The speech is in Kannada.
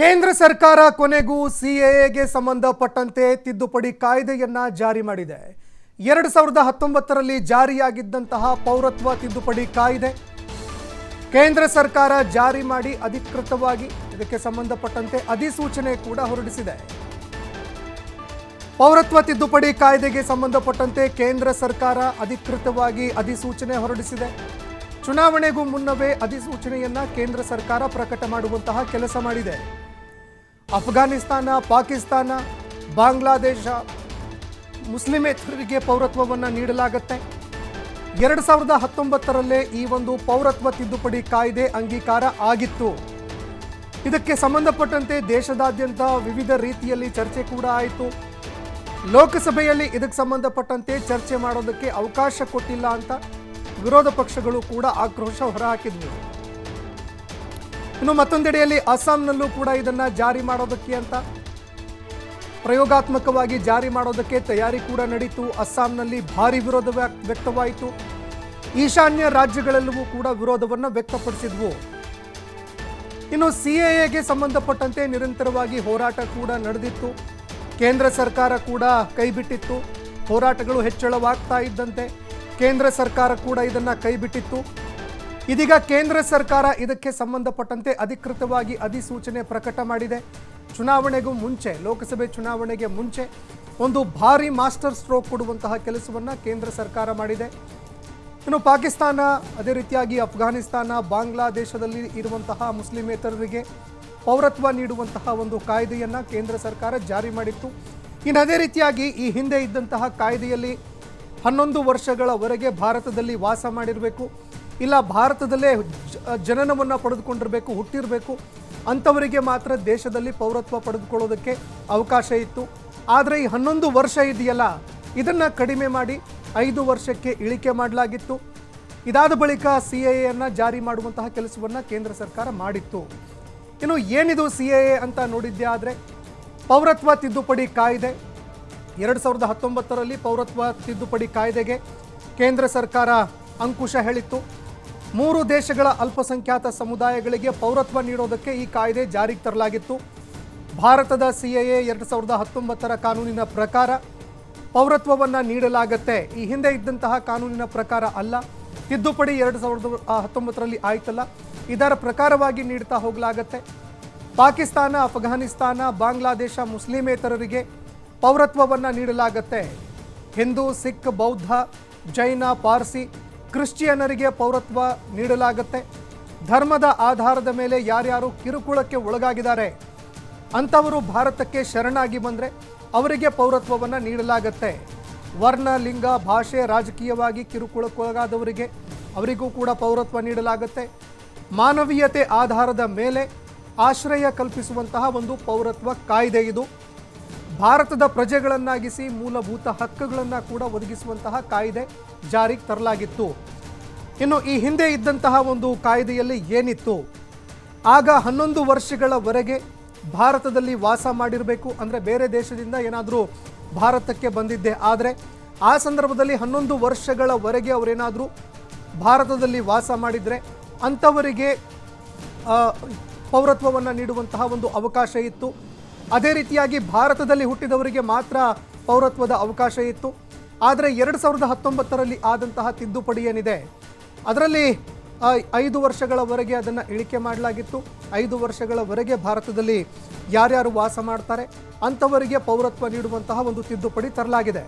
ಕೇಂದ್ರ ಸರ್ಕಾರ ಕೊನೆಗೂ ಸಿಎಎಗೆ ಸಂಬಂಧಪಟ್ಟಂತೆ ತಿದ್ದುಪಡಿ ಕಾಯ್ದೆಯನ್ನ ಜಾರಿ ಮಾಡಿದೆ. 2019ರಲ್ಲಿ ಜಾರಿಯಾಗಿದ್ದಂತಹ ಪೌರತ್ವ ತಿದ್ದುಪಡಿ ಕಾಯ್ದೆ ಕೇಂದ್ರ ಸರ್ಕಾರ ಜಾರಿ ಮಾಡಿ ಅಧಿಕೃತವಾಗಿ ಇದಕ್ಕೆ ಸಂಬಂಧಪಟ್ಟಂತೆ ಅಧಿಸೂಚನೆ ಕೂಡ ಹೊರಡಿಸಿದೆ. ಪೌರತ್ವ ತಿದ್ದುಪಡಿ ಕಾಯ್ದೆಗೆ ಸಂಬಂಧಪಟ್ಟಂತೆ ಕೇಂದ್ರ ಸರ್ಕಾರ ಅಧಿಕೃತವಾಗಿ ಅಧಿಸೂಚನೆ ಹೊರಡಿಸಿದೆ. ಚುನಾವಣೆಗೂ ಮುನ್ನವೇ ಅಧಿಸೂಚನೆಯನ್ನ ಕೇಂದ್ರ ಸರ್ಕಾರ ಪ್ರಕಟ ಮಾಡುವಂತಹ ಕೆಲಸ ಮಾಡಿದೆ. ಅಫ್ಘಾನಿಸ್ತಾನ, ಪಾಕಿಸ್ತಾನ, ಬಾಂಗ್ಲಾದೇಶ ಮುಸ್ಲಿಮೇತರರಿಗೆ ಪೌರತ್ವವನ್ನು ನೀಡಲಾಗುತ್ತೆ. 2019ರಲ್ಲೇ ಈ ಒಂದು ಪೌರತ್ವ ತಿದ್ದುಪಡಿ ಕಾಯ್ದೆ ಅಂಗೀಕಾರ ಆಗಿತ್ತು. ಇದಕ್ಕೆ ಸಂಬಂಧಪಟ್ಟಂತೆ ದೇಶದಾದ್ಯಂತ ವಿವಿಧ ರೀತಿಯಲ್ಲಿ ಚರ್ಚೆ ಕೂಡ ಆಯಿತು. ಲೋಕಸಭೆಯಲ್ಲಿ ಇದಕ್ಕೆ ಸಂಬಂಧಪಟ್ಟಂತೆ ಚರ್ಚೆ ಮಾಡೋದಕ್ಕೆ ಅವಕಾಶ ಕೊಟ್ಟಿಲ್ಲ ಅಂತ ವಿರೋಧ ಪಕ್ಷಗಳು ಕೂಡ ಆಕ್ರೋಶ ಹೊರಹಾಕಿದ್ವು. ಇನ್ನು ಮತ್ತೊಂದೆಡೆಯಲ್ಲಿ ಅಸ್ಸಾಂನಲ್ಲೂ ಕೂಡ ಇದನ್ನ ಜಾರಿ ಮಾಡೋದಕ್ಕೆ ಅಂತ ಪ್ರಯೋಗಾತ್ಮಕವಾಗಿ ಜಾರಿ ಮಾಡೋದಕ್ಕೆ ತಯಾರಿ ಕೂಡ ನಡೀತು. ಅಸ್ಸಾಂನಲ್ಲಿ ಭಾರಿ ವಿರೋಧ ವ್ಯಕ್ತವಾಯಿತು. ಈಶಾನ್ಯ ರಾಜ್ಯಗಳೆಲ್ಲವೂ ಕೂಡ ವಿರೋಧವನ್ನು ವ್ಯಕ್ತಪಡಿಸಿದ್ವು. ಇನ್ನು ಸಿಎಎಗೆ ಸಂಬಂಧಪಟ್ಟಂತೆ ನಿರಂತರವಾಗಿ ಹೋರಾಟ ಕೂಡ ನಡೆದಿತ್ತು. ಕೇಂದ್ರ ಸರ್ಕಾರ ಕೂಡ ಕೈಬಿಟ್ಟಿತ್ತು. ಹೋರಾಟಗಳು ಹೆಚ್ಚಳವಾಗ್ತಾ ಇದ್ದಂತೆ ಕೇಂದ್ರ ಸರ್ಕಾರ ಕೂಡ ಇದನ್ನ ಕೈಬಿಟ್ಟಿತ್ತು. ಇದೀಗ ಕೇಂದ್ರ ಸರ್ಕಾರ ಇದಕ್ಕೆ ಸಂಬಂಧಪಟ್ಟಂತೆ ಅಧಿಕೃತವಾಗಿ ಅಧಿಸೂಚನೆ ಪ್ರಕಟ ಮಾಡಿದೆ. ಚುನಾವಣೆಗೂ ಮುಂಚೆ, ಲೋಕಸಭೆ ಚುನಾವಣೆಗೆ ಮುಂಚೆ ಒಂದು ಭಾರಿ ಮಾಸ್ಟರ್ ಸ್ಟ್ರೋಕ್ ಕೊಡುವಂತಹ ಕೆಲಸವನ್ನು ಕೇಂದ್ರ ಸರ್ಕಾರ ಮಾಡಿದೆ. ಇನ್ನು ಪಾಕಿಸ್ತಾನ, ಅದೇ ರೀತಿಯಾಗಿ ಅಫ್ಘಾನಿಸ್ತಾನ, ಬಾಂಗ್ಲಾದೇಶದಲ್ಲಿ ಇರುವಂತಹ ಮುಸ್ಲಿಮೇತರರಿಗೆ ಪೌರತ್ವ ನೀಡುವಂತಹ ಒಂದು ಕಾಯ್ದೆಯನ್ನು ಕೇಂದ್ರ ಸರ್ಕಾರ ಜಾರಿ ಮಾಡಿತ್ತು. ಇನ್ನು ಅದೇ ರೀತಿಯಾಗಿ ಈ ಹಿಂದೆ ಇದ್ದಂತಹ ಕಾಯ್ದೆಯಲ್ಲಿ 11 ವರ್ಷಗಳವರೆಗೆ ಭಾರತದಲ್ಲಿ ವಾಸ ಮಾಡಿರಬೇಕು, ಇಲ್ಲ ಭಾರತದಲ್ಲೇ ಜನನವನ್ನು ಪಡೆದುಕೊಂಡಿರಬೇಕು, ಹುಟ್ಟಿರಬೇಕು, ಅಂಥವರಿಗೆ ಮಾತ್ರ ದೇಶದಲ್ಲಿ ಪೌರತ್ವ ಪಡೆದುಕೊಳ್ಳೋದಕ್ಕೆ ಅವಕಾಶ ಇತ್ತು. ಆದರೆ ಈ 11 ವರ್ಷ ಇದೆಯಲ್ಲ, ಇದನ್ನು ಕಡಿಮೆ ಮಾಡಿ 5 ವರ್ಷಕ್ಕೆ ಇಳಿಕೆ ಮಾಡಲಾಗಿತ್ತು. ಇದಾದ ಬಳಿಕ ಸಿಎಎಯನ್ನು ಜಾರಿ ಮಾಡುವಂತಹ ಕೆಲಸವನ್ನು ಕೇಂದ್ರ ಸರ್ಕಾರ ಮಾಡಿತ್ತು. ಇನ್ನು ಏನಿದು ಸಿಎಎ ಅಂತ ನೋಡಿದ್ದೆ ಆದರೆ, ಪೌರತ್ವ ತಿದ್ದುಪಡಿ ಕಾಯ್ದೆ 2019ರಲ್ಲಿ ಪೌರತ್ವ ತಿದ್ದುಪಡಿ ಕಾಯ್ದೆಗೆ ಕೇಂದ್ರ ಸರ್ಕಾರ ಅಂಕುಶ ಹೇಳಿತ್ತು. 3 ದೇಶಗಳ ಅಲ್ಪಸಂಖ್ಯಾತ ಸಮುದಾಯಗಳಿಗೆ ಪೌರತ್ವ ನೀಡೋದಕ್ಕೆ ಈ ಕಾಯ್ದೆ ಜಾರಿಗೆ ತರಲಾಗಿತ್ತು. ಭಾರತದ ಸಿಎಎ 2019ರ ಕಾನೂನಿನ ಪ್ರಕಾರ ಪೌರತ್ವವನ್ನು ನೀಡಲಾಗತ್ತೆ. ಈ ಹಿಂದೆ ಇದ್ದಂತಹ ಕಾನೂನಿನ ಪ್ರಕಾರ ಅಲ್ಲ. ತಿದ್ದುಪಡಿ 2019ರಲ್ಲಿ ಆಯ್ತಲ್ಲ, ಇದರ ಪ್ರಕಾರವಾಗಿ ನೀಡ್ತಾ ಹೋಗಲಾಗತ್ತೆ. ಪಾಕಿಸ್ತಾನ, ಅಫ್ಘಾನಿಸ್ತಾನ, ಬಾಂಗ್ಲಾದೇಶ ಮುಸ್ಲಿಮೇತರರಿಗೆ ಪೌರತ್ವವನ್ನು ನೀಡಲಾಗತ್ತೆ. ಹಿಂದೂ, ಸಿಖ್, ಬೌದ್ಧ, ಜೈನ, ಪಾರ್ಸಿ, ಕ್ರಿಶ್ಚಿಯನ್ನರಿಗೆ ಪೌರತ್ವ ನೀಡಲಾಗತ್ತೆ. ಧರ್ಮದ ಆಧಾರದ ಮೇಲೆ ಯಾರ್ಯಾರು ಕಿರುಕುಳಕ್ಕೆ ಒಳಗಾಗಿದ್ದಾರೆ ಅಂಥವರು ಭಾರತಕ್ಕೆ ಶರಣಾಗಿ ಬಂದರೆ ಅವರಿಗೆ ಪೌರತ್ವವನ್ನು ನೀಡಲಾಗತ್ತೆ. ವರ್ಣ, ಲಿಂಗ, ಭಾಷೆ, ರಾಜಕೀಯವಾಗಿ ಕಿರುಕುಳಕ್ಕೊಳಗಾದವರಿಗೆ ಅವರಿಗೂ ಕೂಡ ಪೌರತ್ವ ನೀಡಲಾಗತ್ತೆ. ಮಾನವೀಯತೆ ಆಧಾರದ ಮೇಲೆ ಆಶ್ರಯ ಕಲ್ಪಿಸುವಂತಹ ಒಂದು ಪೌರತ್ವ ಕಾಯ್ದೆ ಇದು. ಭಾರತದ ಪ್ರಜೆಗಳನ್ನಾಗಿಸಿ ಮೂಲಭೂತ ಹಕ್ಕುಗಳನ್ನು ಕೂಡ ಒದಗಿಸುವಂತಹ ಕಾಯ್ದೆ ಜಾರಿಗೆ ತರಲಾಗಿತ್ತು. ಇನ್ನು ಈ ಹಿಂದೆ ಇದ್ದಂತಹ ಒಂದು ಕಾಯ್ದೆಯಲ್ಲಿ ಏನಿತ್ತು, ಆಗ 11 ವರ್ಷಗಳವರೆಗೆ ಭಾರತದಲ್ಲಿ ವಾಸ ಮಾಡಿರಬೇಕು. ಅಂದರೆ ಬೇರೆ ದೇಶದಿಂದ ಏನಾದರೂ ಭಾರತಕ್ಕೆ ಬಂದಿದ್ದೆ ಆದರೆ ಆ ಸಂದರ್ಭದಲ್ಲಿ 11 ವರ್ಷಗಳವರೆಗೆ ಅವರೇನಾದರೂ ಭಾರತದಲ್ಲಿ ವಾಸ ಮಾಡಿದರೆ ಅಂಥವರಿಗೆ ಪೌರತ್ವವನ್ನು ನೀಡುವಂತಹ ಒಂದು ಅವಕಾಶ ಇತ್ತು. ಅದೇ ರೀತಿಯಾಗಿ ಭಾರತದಲ್ಲಿ ಹುಟ್ಟಿದವರಿಗೆ ಮಾತ್ರ ಪೌರತ್ವದ ಅವಕಾಶ ಇತ್ತು. ಆದರೆ 2019ರಲ್ಲಿ ಆದಂತಹ ತಿದ್ದುಪಡಿ ಏನಿದೆ ಅದರಲ್ಲಿ 5 ವರ್ಷಗಳವರೆಗೆ ಅದನ್ನು ಇಳಿಕೆ ಮಾಡಲಾಗಿತ್ತು. 5 ವರ್ಷಗಳವರೆಗೆ ಭಾರತದಲ್ಲಿ ಯಾರ್ಯಾರು ವಾಸ ಮಾಡ್ತಾರೆ ಅಂಥವರಿಗೆ ಪೌರತ್ವ ನೀಡುವಂತಹ ಒಂದು ತಿದ್ದುಪಡಿ ತರಲಾಗಿದೆ.